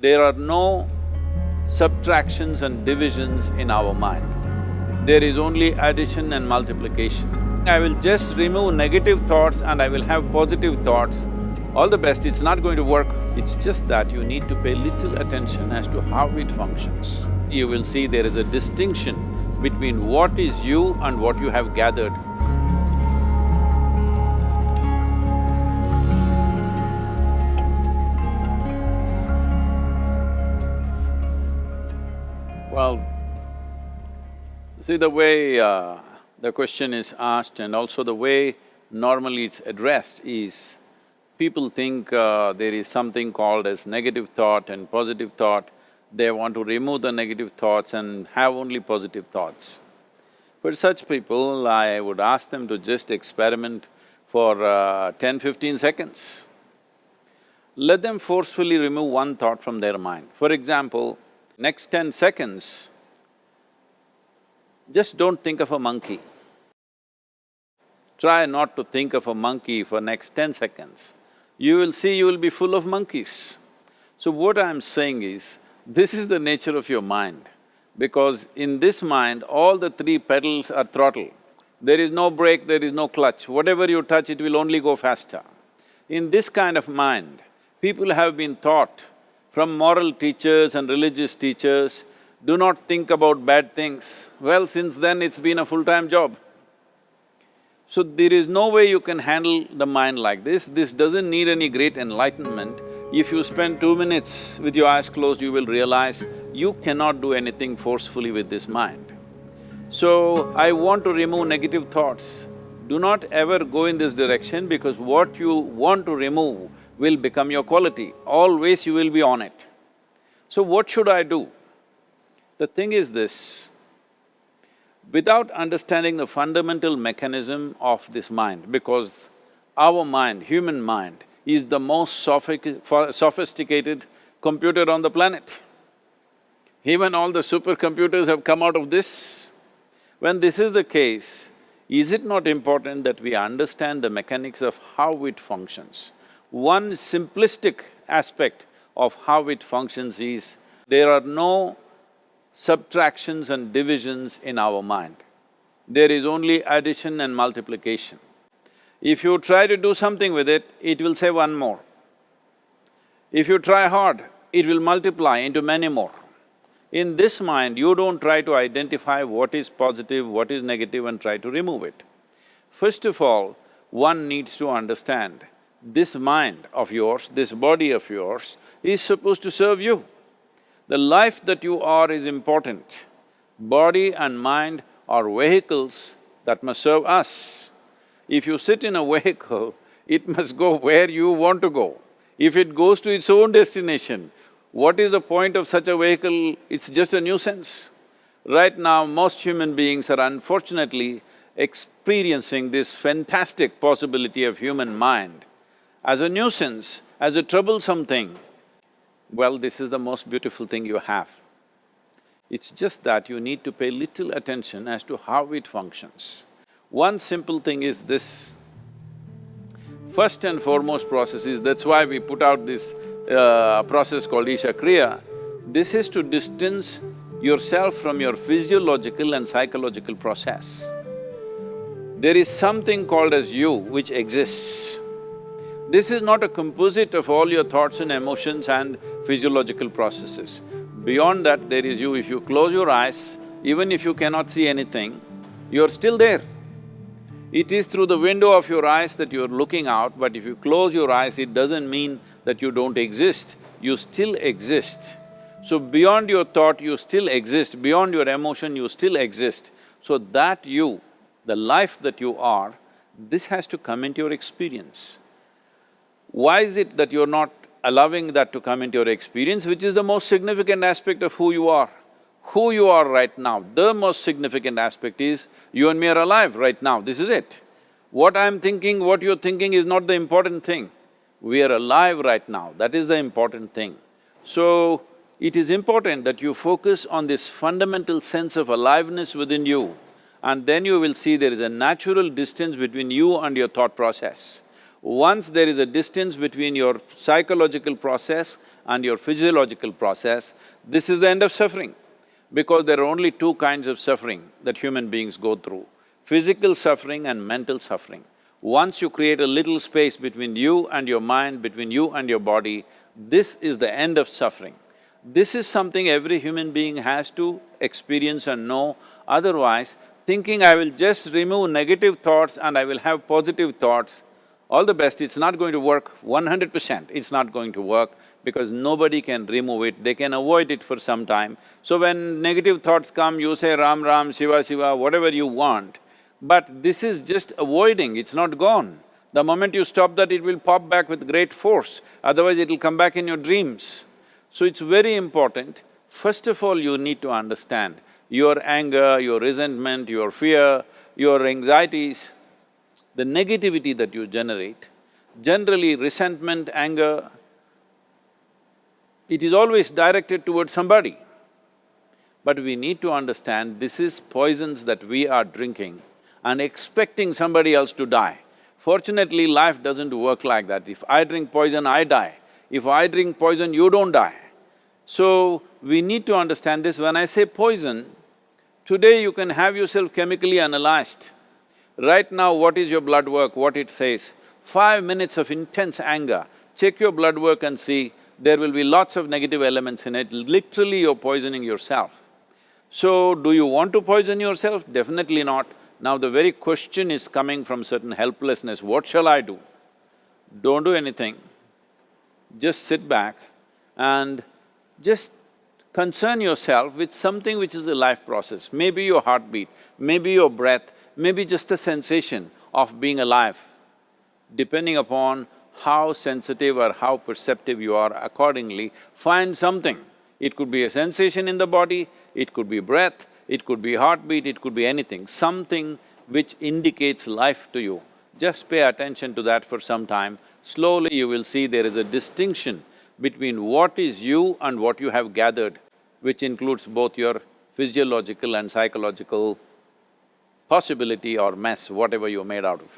There are no subtractions and divisions in our mind. There is only addition and multiplication. I will just remove negative thoughts and I will have positive thoughts. All the best, it's not going to work. It's just that you need to pay little attention as to how it functions. You will see there is a distinction between what is you and what you have gathered. Well, see the way the question is asked and also the way normally it's addressed is, people think there is something called as negative thought and positive thought. They want to remove the negative thoughts and have only positive thoughts. For such people, I would ask them to just experiment for 10-15 seconds. Let them forcefully remove one thought from their mind. For example, next 10 seconds, just don't think of a monkey. Try not to think of a monkey for next 10 seconds. You will see you will be full of monkeys. So what I'm saying is, this is the nature of your mind, because in this mind, all the three pedals are throttle. There is no brake, there is no clutch. Whatever you touch, it will only go faster. In this kind of mind, people have been taught from moral teachers and religious teachers, do not think about bad things. Well, since then it's been a full-time job. So there is no way you can handle the mind like this. This doesn't need any great enlightenment. If you spend 2 minutes with your eyes closed, you will realize you cannot do anything forcefully with this mind. So, I want to remove negative thoughts. Do not ever go in this direction, because what you want to remove will become your quality. Always you will be on it. So what should I do? The thing is this, without understanding the fundamental mechanism of this mind, because our mind, human mind, is the most sophisticated computer on the planet. Even all the supercomputers have come out of this. When this is the case, is it not important that we understand the mechanics of how it functions? One simplistic aspect of how it functions is, there are no subtractions and divisions in our mind. There is only addition and multiplication. If you try to do something with it, it will say one more. If you try hard, it will multiply into many more. In this mind, you don't try to identify what is positive, what is negative and try to remove it. First of all, one needs to understand, this mind of yours, this body of yours is supposed to serve you. The life that you are is important. Body and mind are vehicles that must serve us. If you sit in a vehicle, it must go where you want to go. If it goes to its own destination, what is the point of such a vehicle? It's just a nuisance. Right now, most human beings are unfortunately experiencing this fantastic possibility of human mind as a nuisance, as a troublesome thing. Well, this is the most beautiful thing you have. It's just that you need to pay little attention as to how it functions. One simple thing is this. First and foremost process is, that's why we put out this process called Isha Kriya. This is to distance yourself from your physiological and psychological process. There is something called as you which exists. This is not a composite of all your thoughts and emotions and physiological processes. Beyond that, there is you. If you close your eyes, even if you cannot see anything, you're still there. It is through the window of your eyes that you're looking out, but if you close your eyes, it doesn't mean that you don't exist, you still exist. So beyond your thought, you still exist, beyond your emotion, you still exist. So that you, the life that you are, this has to come into your experience. Why is it that you're not allowing that to come into your experience, which is the most significant aspect of who you are? Who you are right now, the most significant aspect is, you and me are alive right now, this is it. What I'm thinking, what you're thinking is not the important thing. We are alive right now, that is the important thing. So, it is important that you focus on this fundamental sense of aliveness within you, and then you will see there is a natural distance between you and your thought process. Once there is a distance between your psychological process and your physiological process, this is the end of suffering. Because there are only two kinds of suffering that human beings go through, physical suffering and mental suffering. Once you create a little space between you and your mind, between you and your body, this is the end of suffering. This is something every human being has to experience and know, otherwise thinking I will just remove negative thoughts and I will have positive thoughts, all the best, it's not going to work 100%, it's not going to work because nobody can remove it, they can avoid it for some time. So when negative thoughts come, you say Ram Ram, Shiva Shiva, whatever you want, but this is just avoiding, it's not gone. The moment you stop that, it will pop back with great force, otherwise it'll come back in your dreams. So it's very important, first of all you need to understand your anger, your resentment, your fear, your anxieties, the negativity that you generate. Generally resentment, anger, it is always directed towards somebody. But we need to understand this is poisons that we are drinking and expecting somebody else to die. Fortunately, life doesn't work like that. If I drink poison, I die. If I drink poison, you don't die. So, we need to understand this. When I say poison, today you can have yourself chemically analyzed. Right now, what is your blood work, what it says? 5 minutes of intense anger, check your blood work and see, there will be lots of negative elements in it, literally you're poisoning yourself. So, do you want to poison yourself? Definitely not. Now the very question is coming from certain helplessness, what shall I do? Don't do anything, just sit back and just concern yourself with something which is a life process, maybe your heartbeat, maybe your breath, maybe just a sensation of being alive. Depending upon how sensitive or how perceptive you are, accordingly, find something. It could be a sensation in the body, it could be breath, it could be heartbeat, it could be anything, something which indicates life to you. Just pay attention to that for some time. Slowly you will see there is a distinction between what is you and what you have gathered, which includes both your physiological and psychological possibility or mess, whatever you made out of it.